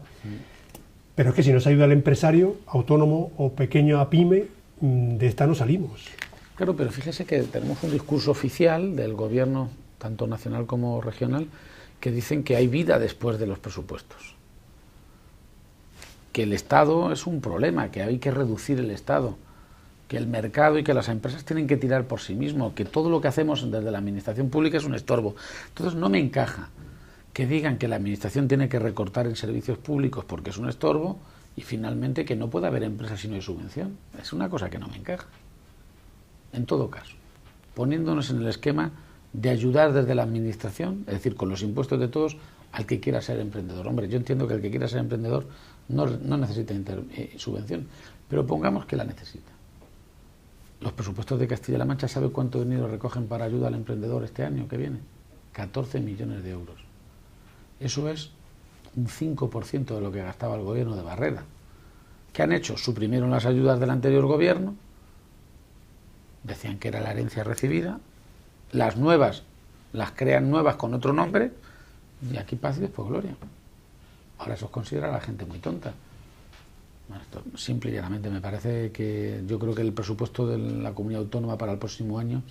Pero es que si no se ayuda al empresario, autónomo o pequeño a pyme, de esta no salimos. Claro, pero fíjese que tenemos un discurso oficial del gobierno, tanto nacional como regional, que dicen que hay vida después de los presupuestos. Que el Estado es un problema, que hay que reducir el Estado, que el mercado y que las empresas tienen que tirar por sí mismos, que todo lo que hacemos desde la administración pública es un estorbo. Entonces no me encaja que digan que la administración tiene que recortar en servicios públicos porque es un estorbo y finalmente que no puede haber empresas si no hay subvención. Es una cosa que no me encaja. En todo caso, poniéndonos en el esquema de ayudar desde la administración, es decir, con los impuestos de todos, al que quiera ser emprendedor. Hombre, yo entiendo que el que quiera ser emprendedor no necesita subvención, pero pongamos que la necesita. Los presupuestos de Castilla-La Mancha, ¿sabe cuánto dinero recogen para ayuda al emprendedor este año que viene? 14 millones de euros. Eso es un 5% de lo que gastaba el gobierno de Barrera. ¿Qué han hecho? Suprimieron las ayudas del anterior gobierno, decían que era la herencia recibida, las nuevas, las crean nuevas con otro nombre, y aquí paz y después gloria. Ahora eso os considera a la gente muy tonta. Bueno, esto simple y llanamente me parece que yo creo que el presupuesto de la comunidad autónoma para el próximo año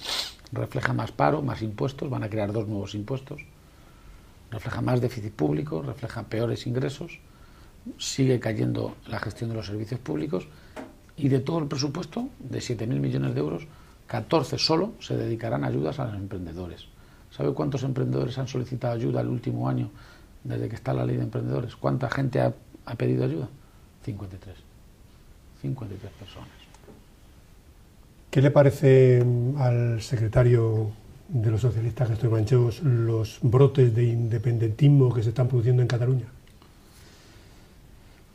refleja más paro, más impuestos, van a crear 2 nuevos impuestos, refleja más déficit público, refleja peores ingresos, sigue cayendo la gestión de los servicios públicos y de todo el presupuesto de 7.000 millones de euros, 14 solo se dedicarán a ayudas a los emprendedores. ¿Sabe cuántos emprendedores han solicitado ayuda el último año desde que está la ley de emprendedores? ¿Cuánta gente ha pedido ayuda? 53 personas. ¿Qué le parece al secretario de los socialistas, Gastón Manchegos, los brotes de independentismo que se están produciendo en Cataluña?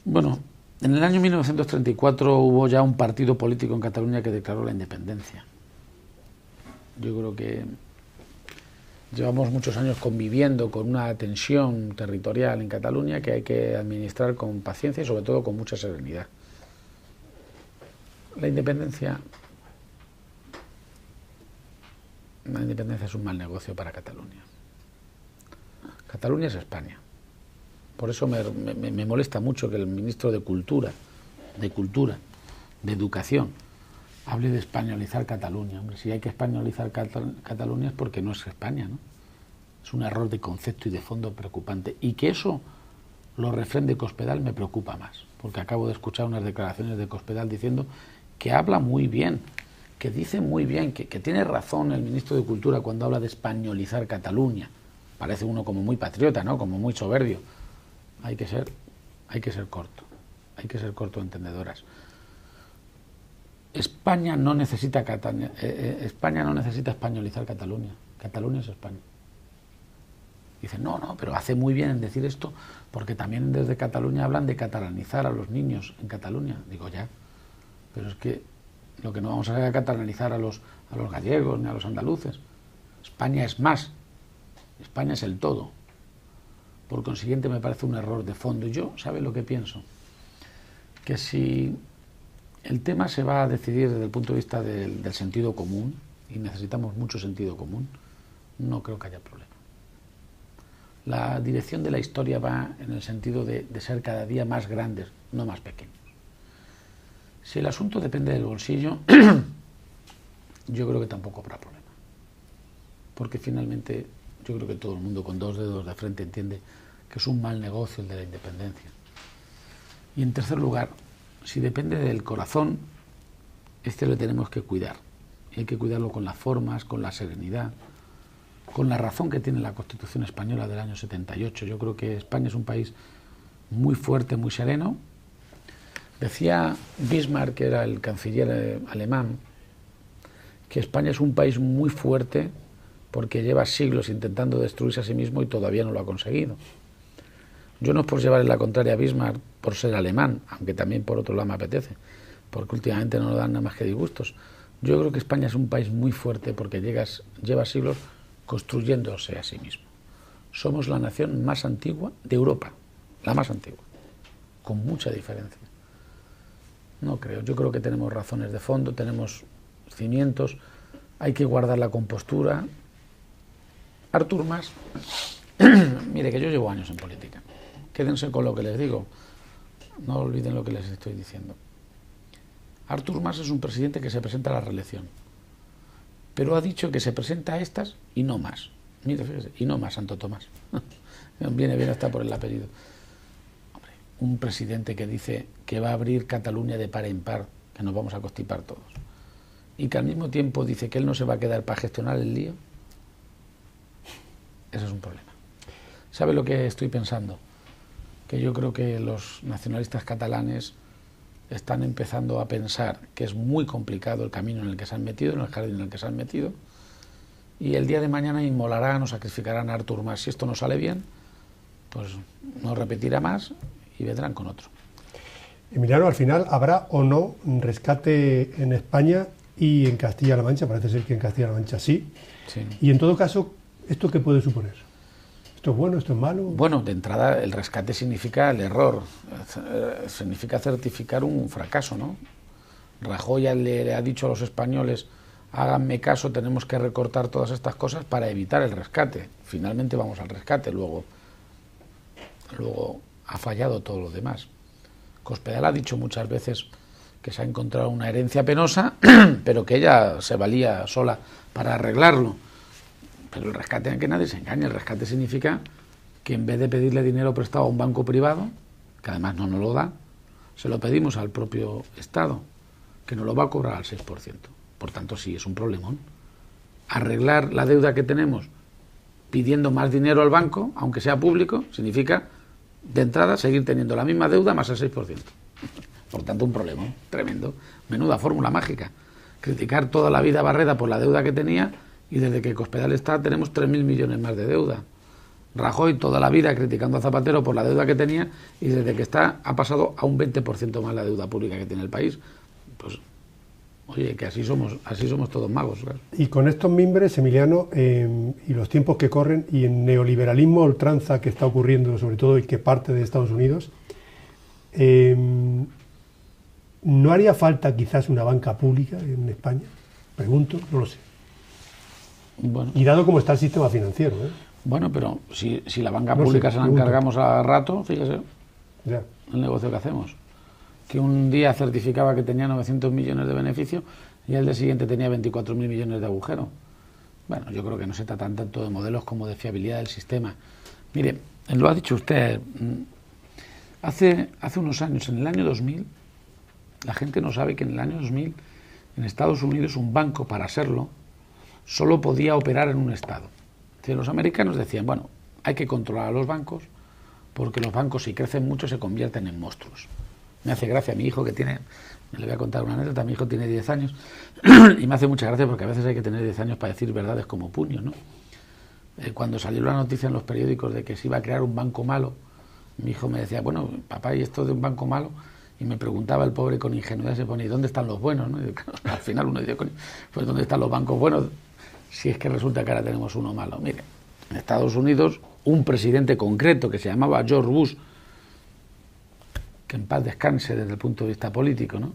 Bueno, en el año 1934 hubo ya un partido político en Cataluña que declaró la independencia. Yo creo que llevamos muchos años conviviendo con una tensión territorial en Cataluña que hay que administrar con paciencia y sobre todo con mucha serenidad. La independencia es un mal negocio para Cataluña. Cataluña es España. Por eso me molesta mucho que el ministro de Cultura, de Educación, hable de españolizar Cataluña. Hombre, si hay que españolizar Cataluña es porque no es España, ¿no? Es un error de concepto y de fondo preocupante. Y que eso lo refrende Cospedal me preocupa más, porque acabo de escuchar unas declaraciones de Cospedal diciendo que habla muy bien, que dice muy bien, que tiene razón el ministro de Cultura cuando habla de españolizar Cataluña. Parece uno como muy patriota, ¿no? Como muy soberbio. Hay que ser corto, entendedoras. España no necesita España no necesita españolizar Cataluña. Cataluña es España. Dicen, no, pero hace muy bien en decir esto, porque también desde Cataluña hablan de catalanizar a los niños en Cataluña. Digo, ya, pero es que lo que no vamos a hacer es catalanizar a los gallegos ni a los andaluces. España es más. España es el todo. Por consiguiente, me parece un error de fondo. Y yo, ¿sabe lo que pienso? Que si el tema se va a decidir desde el punto de vista del sentido común, y necesitamos mucho sentido común, no creo que haya problema. La dirección de la historia va en el sentido de ser cada día más grandes, no más pequeños. Si el asunto depende del bolsillo, yo creo que tampoco habrá problema. Porque finalmente yo creo que todo el mundo con dos dedos de frente entiende que es un mal negocio el de la independencia. Y en tercer lugar, si depende del corazón, este lo tenemos que cuidar. Y hay que cuidarlo con las formas, con la serenidad, con la razón que tiene la Constitución española del año 78. Yo creo que España es un país muy fuerte, muy sereno. Decía Bismarck, que era el canciller alemán, que España es un país muy fuerte porque lleva siglos intentando destruirse a sí mismo y todavía no lo ha conseguido. Yo no es por llevarle la contraria a Bismarck por ser alemán, aunque también por otro lado me apetece, porque últimamente no nos dan nada más que disgustos. Yo creo que España es un país muy fuerte porque lleva siglos construyéndose a sí mismo. Somos la nación más antigua de Europa, la más antigua, con mucha diferencia. No creo, yo creo que tenemos razones de fondo, tenemos cimientos, hay que guardar la compostura. Artur Mas, mire que yo llevo años en política, quédense con lo que les digo, no olviden lo que les estoy diciendo. Artur Mas es un presidente que se presenta a la reelección, pero ha dicho que se presenta a estas y no más. Mire, fíjese, y no más, Santo Tomás. Viene bien hasta por el apellido. Hombre, un presidente que dice que va a abrir Cataluña de par en par, que nos vamos a constipar todos, y que al mismo tiempo dice que él no se va a quedar para gestionar el lío, eso es un problema. ¿Sabe lo que estoy pensando? Que yo creo que los nacionalistas catalanes están empezando a pensar que es muy complicado el camino en el que se han metido, en el jardín en el que se han metido, y el día de mañana inmolarán o sacrificarán a Artur Mas. Si esto no sale bien, pues no repetirá más y vendrán con otro. Emiliano, al final, ¿habrá o no rescate en España y en Castilla-La Mancha? Parece ser que en Castilla-La Mancha sí. Y en todo caso, ¿esto qué puede suponer? ¿Esto es bueno, esto es malo? Bueno, de entrada el rescate significa el error, significa certificar un fracaso, ¿no? Rajoy le ha dicho a los españoles, háganme caso, tenemos que recortar todas estas cosas para evitar el rescate. Finalmente vamos al rescate, luego ha fallado todo lo demás. Cospedal ha dicho muchas veces que se ha encontrado una herencia penosa, pero que ella se valía sola para arreglarlo. Pero el rescate, que nadie se engañe, el rescate significa que en vez de pedirle dinero prestado a un banco privado, que además no nos lo da, se lo pedimos al propio Estado, que nos lo va a cobrar al 6%. Por tanto, sí, es un problemón. Arreglar la deuda que tenemos pidiendo más dinero al banco, aunque sea público, significa, de entrada, seguir teniendo la misma deuda más el 6%. Por tanto, un problemón tremendo. Menuda fórmula mágica. Criticar toda la vida a Barreda por la deuda que tenía, y desde que Cospedal está tenemos 3.000 millones más de deuda. Rajoy toda la vida criticando a Zapatero por la deuda que tenía, y desde que está ha pasado a un 20% más la deuda pública que tiene el país. Pues, oye, que así somos todos magos. Claro. Y con estos mimbres, Emiliano, y los tiempos que corren, y el neoliberalismo ultranza que está ocurriendo, sobre todo, y que parte de Estados Unidos, ¿no haría falta quizás una banca pública en España? Pregunto, no lo sé. Bueno. Y dado cómo está el sistema financiero. Bueno, pero si la banca pública se la encargamos a rato, fíjese, ya. El negocio que hacemos. Que un día certificaba que tenía 900 millones de beneficio y al día siguiente tenía 24.000 millones de agujero. Bueno, yo creo que no se trata tanto de modelos como de fiabilidad del sistema. Mire, lo ha dicho usted, hace unos años, en el año 2000, la gente no sabe que en el año 2000, en Estados Unidos, un banco, para serlo, solo podía operar en un estado. Entonces, los americanos decían, bueno, hay que controlar a los bancos, porque los bancos, si crecen mucho, se convierten en monstruos. me hace gracia mi hijo que tiene, me le voy a contar una anécdota, mi hijo tiene 10 años y me hace mucha gracia porque a veces hay que tener 10 años para decir verdades como puño, ¿no? Cuando salió la noticia en los periódicos de que se iba a crear un banco malo, mi hijo me decía, bueno, papá, ¿y esto de un banco malo? Y me preguntaba el pobre con ingenuidad, se ponía, ¿y dónde están los buenos? ¿No? Y al final uno dice, pues ¿dónde están los bancos buenos? Si es que resulta que ahora tenemos uno malo. Mire, en Estados Unidos, un presidente concreto que se llamaba George Bush, que en paz descanse desde el punto de vista político, ¿no?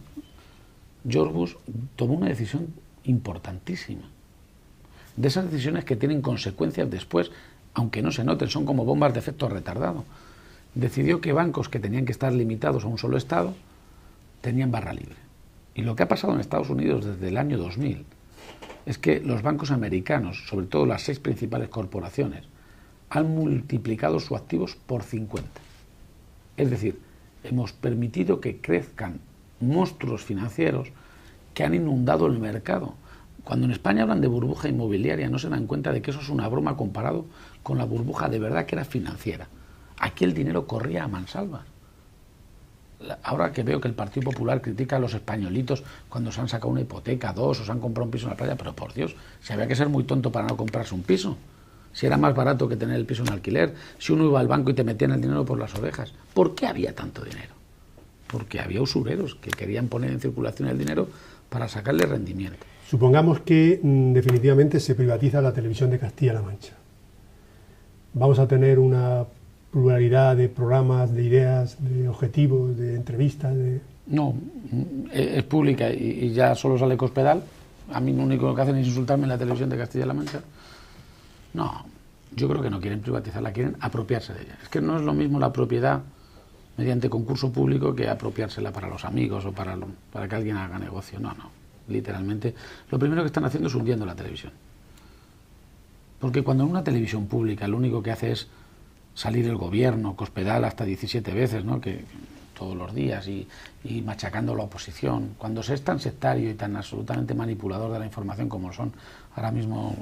George Bush tomó una decisión importantísima. De esas decisiones que tienen consecuencias después, aunque no se noten, son como bombas de efecto retardado. Decidió que bancos que tenían que estar limitados a un solo estado tenían barra libre. Y lo que ha pasado en Estados Unidos desde el año 2000 es que los bancos americanos, sobre todo las 6 principales corporaciones, han multiplicado sus activos por 50. Es decir, hemos permitido que crezcan monstruos financieros que han inundado el mercado. Cuando en España hablan de burbuja inmobiliaria no se dan cuenta de que eso es una broma comparado con la burbuja de verdad que era financiera. Aquí el dinero corría a mansalva. Ahora que veo que el Partido Popular critica a los españolitos cuando se han sacado una hipoteca, 2, o se han comprado un piso en la playa, pero por Dios, si había que ser muy tonto para no comprarse un piso, si era más barato que tener el piso en alquiler, si uno iba al banco y te metían el dinero por las orejas. ¿Por qué había tanto dinero? Porque había usureros que querían poner en circulación el dinero para sacarle rendimiento. Supongamos que definitivamente se privatiza la televisión de Castilla-La Mancha. Vamos a tener una pluralidad de programas, de ideas, de objetivos, de entrevistas. No, es pública y ya solo sale Cospedal. A mí lo único que hacen es insultarme en la televisión de Castilla-La Mancha. No, yo creo que no quieren privatizarla, quieren apropiarse de ella. Es que no es lo mismo la propiedad mediante concurso público que apropiársela para los amigos o para que alguien haga negocio. No, literalmente. Lo primero que están haciendo es hundiendo la televisión. Porque cuando en una televisión pública lo único que hace es salir el gobierno, Cospedal hasta 17 veces, ¿no? Que todos los días y machacando la oposición, cuando se es tan sectario y tan absolutamente manipulador de la información como son ahora mismo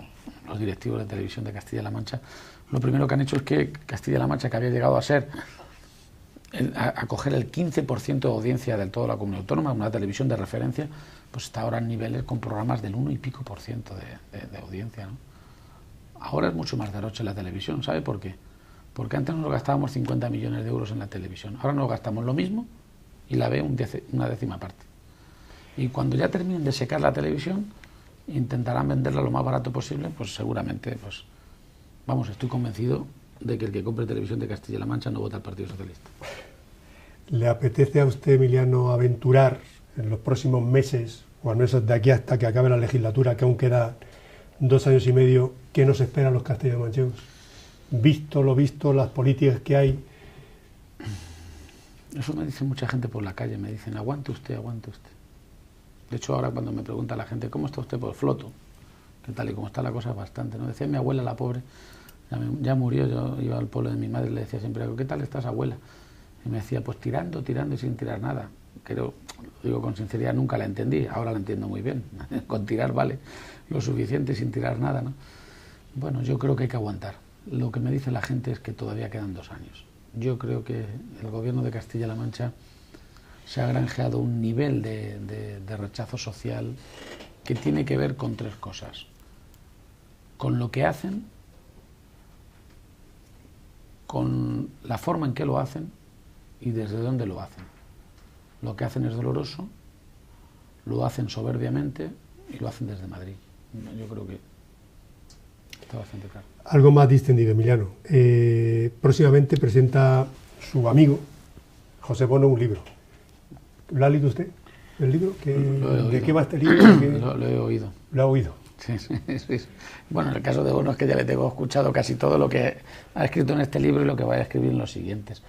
los directivos de televisión de Castilla-La Mancha, lo primero que han hecho es que Castilla-La Mancha, que había llegado a ser a coger el 15% de audiencia de toda la comunidad autónoma, una televisión de referencia, pues está ahora en niveles con programas del 1 y pico por ciento de audiencia, ¿no? Ahora es mucho más derroche la televisión, ¿sabe por qué? Porque antes nos gastábamos 50 millones de euros en la televisión, ahora nos gastamos lo mismo y la ve una décima parte. Y cuando ya terminen de secar la televisión, intentarán venderla lo más barato posible, pues seguramente, pues vamos, estoy convencido de que el que compre televisión de Castilla-La Mancha no vota al Partido Socialista. ¿Le apetece a usted, Emiliano, aventurar en los próximos meses, o al menos de aquí hasta que acabe la legislatura, que aún queda 2 años y medio, qué nos esperan los castellano-manchegos? Visto lo visto, las políticas que hay. Eso me dice mucha gente por la calle, me dicen, aguante usted, aguante usted. De hecho, ahora cuando me pregunta la gente, ¿cómo está usted? Pues floto, que tal y como está la cosa bastante, ¿no? Decía mi abuela, la pobre, ya murió, yo iba al pueblo de mi madre y le decía siempre, ¿qué tal estás, abuela? Y me decía, pues tirando y sin tirar nada. Creo, digo con sinceridad, nunca la entendí, ahora la entiendo muy bien. Con tirar vale lo suficiente sin tirar nada, ¿no? Bueno, yo creo que hay que aguantar. Lo que me dice la gente es que todavía quedan 2 años. Yo creo que el gobierno de Castilla-La Mancha se ha granjeado un nivel de rechazo social que tiene que ver con 3 cosas. Con lo que hacen, con la forma en que lo hacen y desde dónde lo hacen. Lo que hacen es doloroso, lo hacen soberbiamente y lo hacen desde Madrid. Yo creo que está bastante claro. Algo más distendido, Emiliano. Próximamente presenta su amigo, José Bono, un libro. ¿Lo ha leído usted? ¿El libro? ¿De qué va este libro? Lo he oído. ¿Lo ha oído? Sí. Bueno, en el caso de Bono es que ya le tengo escuchado casi todo lo que ha escrito en este libro y lo que vaya a escribir en los siguientes.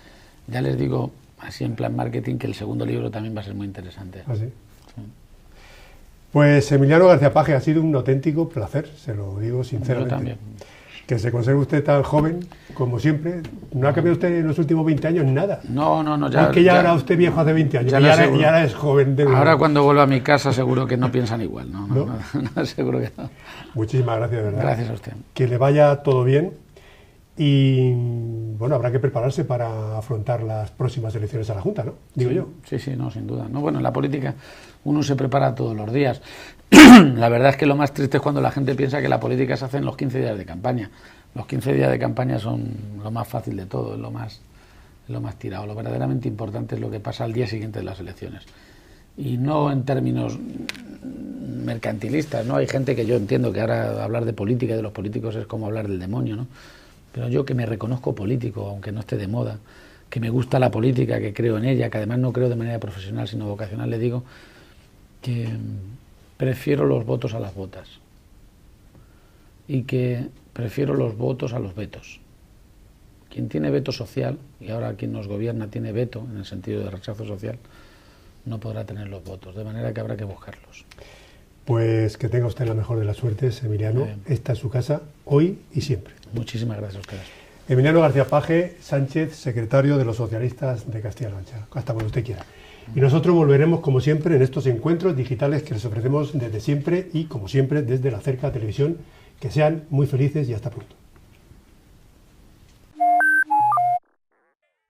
Ya les digo, así en plan marketing, que el segundo libro también va a ser muy interesante. ¿Ah, sí? Sí. Pues Emiliano García Paje, ha sido un auténtico placer, se lo digo sinceramente. Yo también. Que se conserve usted tan joven, como siempre. No ha cambiado usted en los últimos 20 años nada. No. Ya, es que ya era usted viejo hace 20 años, y ahora es joven. Ahora cuando vuelva a mi casa seguro que no piensan igual, ¿no? Seguro que no. Muchísimas gracias, de verdad. Gracias a usted. Que le vaya todo bien Y bueno, habrá que prepararse para afrontar las próximas elecciones a la Junta, ¿no? Digo sí, yo. Sí, no, sin duda. No, bueno, en la política uno se prepara todos los días. La verdad es que lo más triste es cuando la gente piensa que la política se hace en los 15 días de campaña. Los 15 días de campaña son lo más fácil de todo, es lo más tirado. Lo verdaderamente importante es lo que pasa al día siguiente de las elecciones. Y no en términos mercantilistas, ¿no? Hay gente que yo entiendo que ahora hablar de política y de los políticos es como hablar del demonio, ¿no? Pero yo, que me reconozco político, aunque no esté de moda, que me gusta la política, que creo en ella, que además no creo de manera profesional sino vocacional, le digo que prefiero los votos a las botas y que prefiero los votos a los vetos. Quien tiene veto social, y ahora quien nos gobierna tiene veto en el sentido de rechazo social, no podrá tener los votos, de manera que habrá que buscarlos. Pues que tenga usted la mejor de las suertes, Emiliano. Esta es su casa, hoy y siempre. Muchísimas gracias a ustedes. Emiliano García Paje Sánchez, secretario de los Socialistas de Castilla-La Mancha. Hasta cuando usted quiera. Y nosotros volveremos, como siempre, en estos encuentros digitales que les ofrecemos desde siempre y, como siempre, desde la Cerca Televisión. Que sean muy felices y hasta pronto.